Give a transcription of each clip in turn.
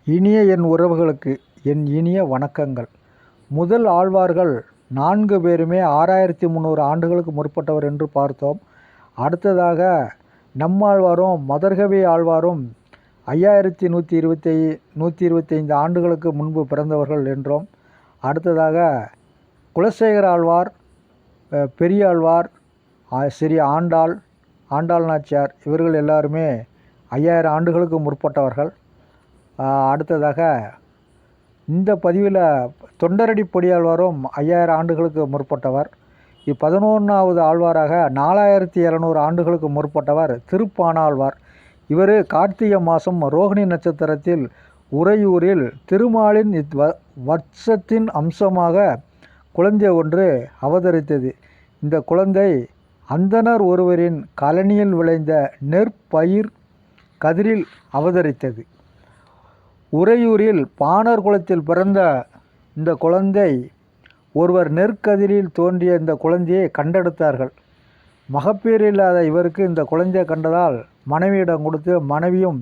இனிய என் உறவுகளுக்கு என் இனிய வணக்கங்கள். முதல் ஆழ்வார்கள் 4 பேருமே 6300 ஆண்டுகளுக்கு முற்பட்டவர் என்று பார்த்தோம். அடுத்ததாக நம்மாழ்வாரும் மதர்கவி ஆழ்வாரும் 5125 ஆண்டுகளுக்கு முன்பு பிறந்தவர்கள் என்றோம். அடுத்ததாக குலசேகர ஆழ்வார், பெரியாழ்வார், ஸ்ரீ ஆண்டாள் நாச்சியார் இவர்கள் எல்லாருமே 5000 ஆண்டுகளுக்கு முற்பட்டவர்கள். அடுத்ததாக இந்த பதிவில் தொண்டரடி பொடியாழ்வாரும் 5000 ஆண்டுகளுக்கு முற்பட்டவர். 11வது ஆழ்வாராக 4700 ஆண்டுகளுக்கு முற்பட்டவர் திருப்பானாழ்வார். இவர் கார்த்திகை மாதம் ரோகிணி நட்சத்திரத்தில் உறையூரில் திருமாலின் வட்சத்தின் அம்சமாக குழந்தை ஒன்று அவதரித்தது. இந்த குழந்தை அந்தணர் ஒருவரின் கழனியில் விளைந்த நெற்பயிர் கதிரில் அவதரித்தது. உறையூரில் பாணர் குலத்தில் பிறந்த இந்த குழந்தை ஒருவர் நெற்கதிரில் தோன்றிய இந்த குழந்தையை கண்டெடுத்தார்கள். மகப்பேறு இல்லாத இவருக்கு இந்த குழந்தையை கண்டதால் மனைவியிடம் கொடுத்து மனைவியும்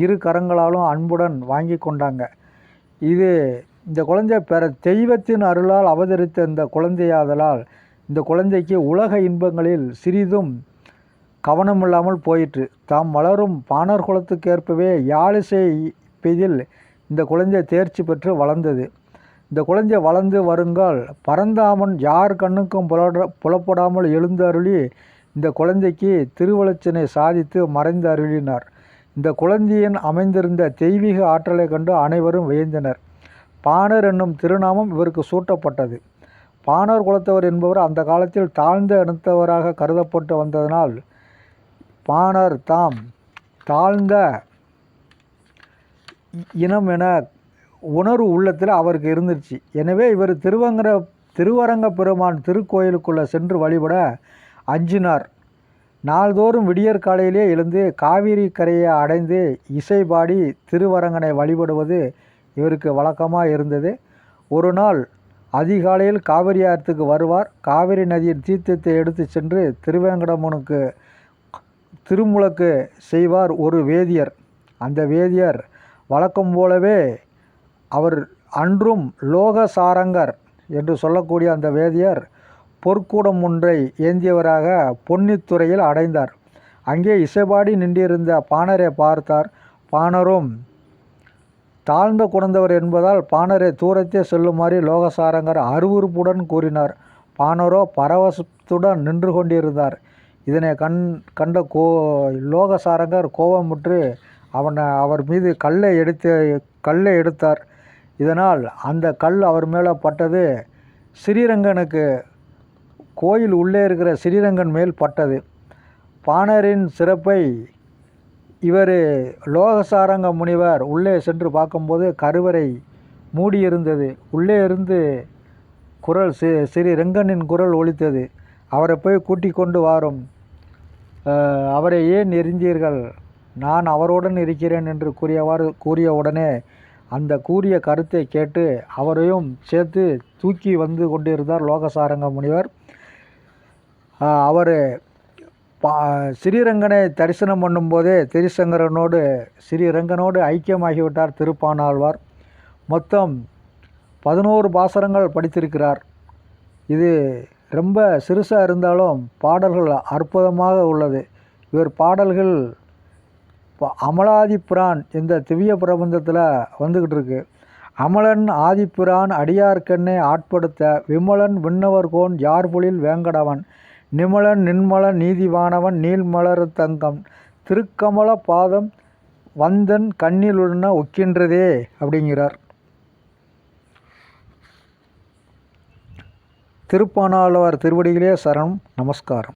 2 கரங்களாலும் அன்புடன் வாங்கி கொண்டாங்க. இந்த குழந்தை தெய்வத்தின் அருளால் அவதரித்த இந்த குழந்தையாதலால் இந்த குழந்தைக்கு உலக இன்பங்களில் சிறிதும் கவனமில்லாமல் போயிற்று. தாம் வளரும் பாணர் குலத்துக்கேற்பவே யாழிசை பெய்தில் இந்த குழந்தை தேர்ச்சி பெற்று வளர்ந்தது. இந்த குழந்தை வளர்ந்து வருங்கால் பரந்தாமன் யார் கண்ணுக்கும் புலப்படாமல் எழுந்து அருளி இந்த குழந்தைக்கு திருவளச்சினை சாதித்து மறைந்து அருளினார். இந்த குழந்தையின் அமைந்திருந்த தெய்வீக ஆற்றலை கண்டு அனைவரும் வியந்தனர். பாணர் என்னும் திருநாமம் இவருக்கு சூட்டப்பட்டது. பாணர் குலத்தவர் என்பவர் அந்த காலத்தில் தாழ்ந்த இனத்தவராக கருதப்பட்டு வந்ததனால் பாணர் தாம் தாழ்ந்த இனம் என உணர்வு உள்ளத்தில் அவருக்கு இருந்துச்சு. எனவே இவர் திருவரங்க பெருமான் திருக்கோயிலுக்குள்ளே சென்று வழிபட அஞ்சினார். நாள்தோறும் விடியற் காலையிலே எழுந்து காவிரி கரையை அடைந்து இசை பாடி திருவரங்கனை வழிபடுவது இவருக்கு வழக்கமாக இருந்தது. ஒரு நாள் அதிகாலையில் காவிரி ஆற்றுக்கு வருவார். காவிரி நதியின் தீர்த்தத்தை எடுத்து சென்று திருவேங்கடமுனுக்கு திருமுழக்கு செய்வார் ஒரு வேதியர். அந்த வேதியர் வழக்கம் போலவே அவர் அன்றும் லோகசாரங்கர் என்று சொல்லக்கூடிய அந்த வேதியர் பொற்கூடம் ஒன்றை ஏந்தியவராக பொன்னித்துறையில் அடைந்தார். அங்கே இசைபாடி நின்றிருந்த பாணரை பார்த்தார். பாணரும் தாழ்ந்த குணந்தவர் என்பதால் பாணரை தூரத்தே செல்லுமாறு லோகசாரங்கர் அருவருப்புடன் கூறினார். பாணரோ பரவசத்துடன் நின்று கொண்டிருந்தார். இதனை கண்ட லோகசாரங்கர் கோபமுற்று அவர் மீது கல்லை எடுத்தார். இதனால் அந்த கல் அவர் மேலே பட்டது. ஸ்ரீரங்கனுக்கு கோயில் உள்ளே இருக்கிற ஸ்ரீரங்கன் மேல் பட்டது. பாணரின் சிறப்பை இவர் லோகசாரங்க முனிவர் உள்ளே சென்று பார்க்கும்போது கருவறை மூடியிருந்தது. உள்ளே இருந்து குரல் ஸ்ரீரங்கனின் குரல் ஒலித்தது. அவரை போய் கூட்டிக் கொண்டு வாரும். அவரை ஏன் எரிந்தீர்கள்? நான் அவருடன் இருக்கிறேன் என்று கூறிய உடனே அந்த கூறிய கருத்தை கேட்டு அவரையும் சேர்த்து தூக்கி வந்து கொண்டிருந்தார் லோகசாரங்க முனிவர். அவர் ஸ்ரீரங்கனை தரிசனம் பண்ணும்போதே ஸ்ரீரங்கனோடு ஐக்கியமாகிவிட்டார் திருப்பானாழ்வார். மொத்தம் 11 பாசுரங்கள் படித்திருக்கிறார். இது ரொம்ப சிறுசாக இருந்தாலும் பாடல்கள் அற்புதமாக உள்ளது. இவர் பாடல்கள் அமலாதிப்பிரான் இந்த திவ்ய பிரபந்தத்தில் வந்துக்கிட்டு இருக்கு. அமலன் ஆதிப்பிரான் அடியார்க்கண்ணை ஆட்படுத்த விமலன் விண்ணவர்கோன் யார்பொழில் வேங்கடவன் நிமலன் நின்மலன் நீதிவானவன் நீள்மலர் தங்கம் திருக்கமல பாதம் வந்தன் கண்ணிலுடன ஒக்கின்றதே அப்படிங்கிறார். திருப்பானாழ்வார் திருவடிகளே சரணம். நமஸ்காரம்.